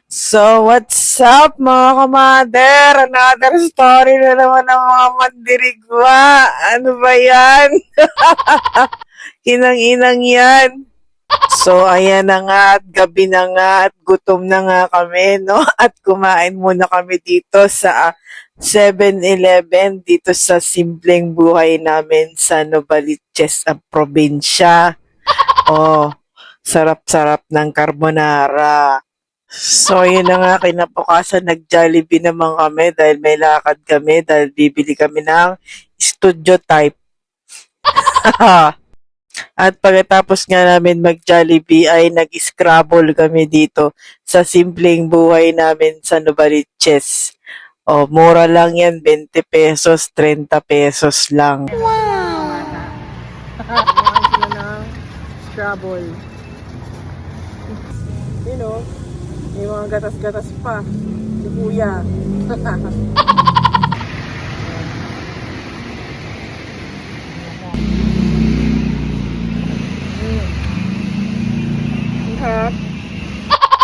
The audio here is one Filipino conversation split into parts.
So, what's up mga kamader? Another story na naman ng mga mandirigma. Ano ba yan? Inang-inang yan. So, ayan na nga at gabi na nga at gutom na nga kami, no? At kumain muna kami dito sa 7-Eleven dito sa simpleng buhay namin sa Novaliches, ang probinsya. Oh, sarap-sarap ng carbonara. So, yun na nga, kinabukasan nag-Jollibee naman kami dahil may lakad kami dahil bibili kami ng studio type. At pagkatapos nga namin mag-Jollibee ay nag-scrabble kami dito sa simpleng buhay namin sa Novaliches. O, mura lang yan, 20 pesos, 30 pesos lang. Kumain sila ng Scrabble. You know, may mga gatas-gatas pa. Si Kuya.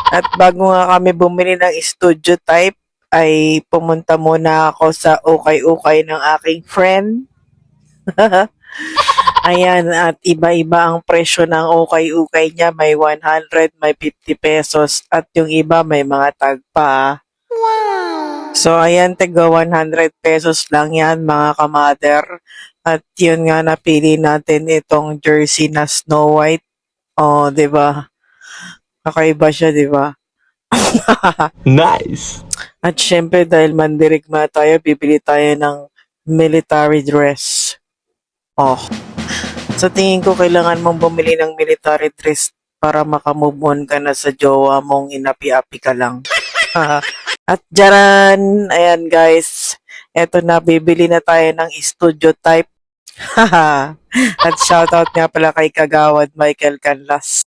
At bago nga kami bumili ng studio type, ay pumunta muna ako sa ukay-ukay ng aking friend. Ayan, at iba-iba ang presyo ng ukay-ukay niya. May 100, may 50 pesos, at yung iba may mga tagpa. Wow! So, ayan, taga 100 pesos lang yan, mga kamader. At yun nga, napili natin itong jersey na Snow White. Oh, 'di ba? Kakaiba siya, 'di ba? Nice. At syempre, dahil mandirigma tayo, bibili tayo ng military dress. Oh. Sa tingin ko, kailangan mong bumili ng military dress para makamove on ka na sa jowa mong inapi-api ka lang. At dyaran, ayan guys, eto na, bibili na tayo ng studio type. At shoutout nga pala kay Kagawad Michael Canlas.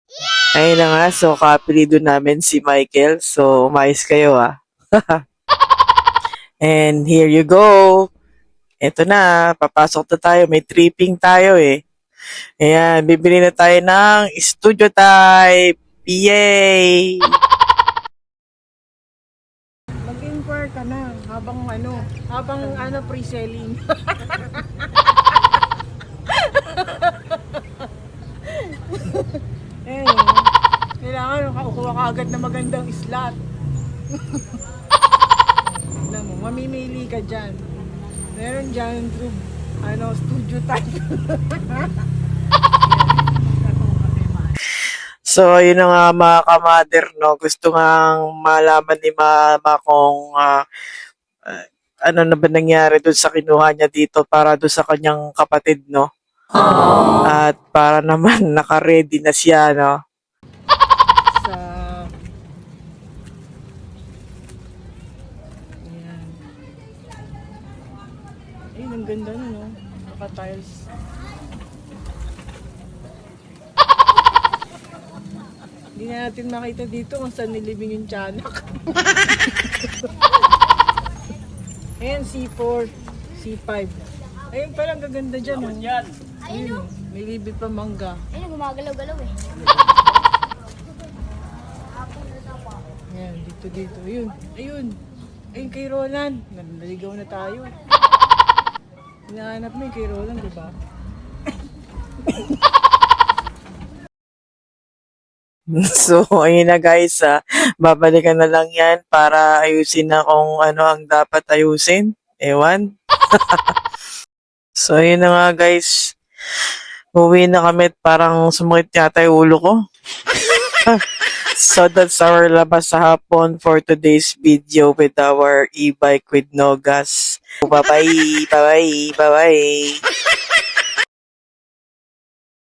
Ayun na nga, so kapilido namin si Michael. So, umayos kayo ah. And here you go. Eto na, papasok na tayo. May tripping tayo eh. Ayan, bibili na tayo ng studio type. Yay! Mag-inquire ka na habang pre-selling. Eh, kailangan makakuha ka agad na magandang slot. Alam mo, mamimili ka dyan. Meron dyan studio type. So, yun na nga mga kamader, no? Gusto nga malaman ni Mama kung ano na ba nangyari doon sa kinuha niya dito para doon sa kanyang kapatid, no? At para naman naka-ready na siya, no? Sa ayan. Ayun, ang ganda nun, no? Naka-tiles. Hindi na natin makita dito kung saan nilibing yung tiyanak. Ayan, C4, C5. Ayun pala, ang gaganda dyan, oh. Ayun, oh. May libid pa mangga. Ayun, gumagalaw-galaw eh. Ayan, dito. Ayun. Ayun kay Roland. Naligaw na tayo. Hinahanap mo yung kay Roland, di ba? So, ayun na guys, babalikan na lang yan para ayusin na kung ano ang dapat ayusin. Ewan. So, ayun na nga guys. Uwi na kami at parang sumakit yata yung ulo ko. So, that's our labas sa hapon for today's video with our e-bike with no gas. Bye-bye, bye-bye, bye-bye.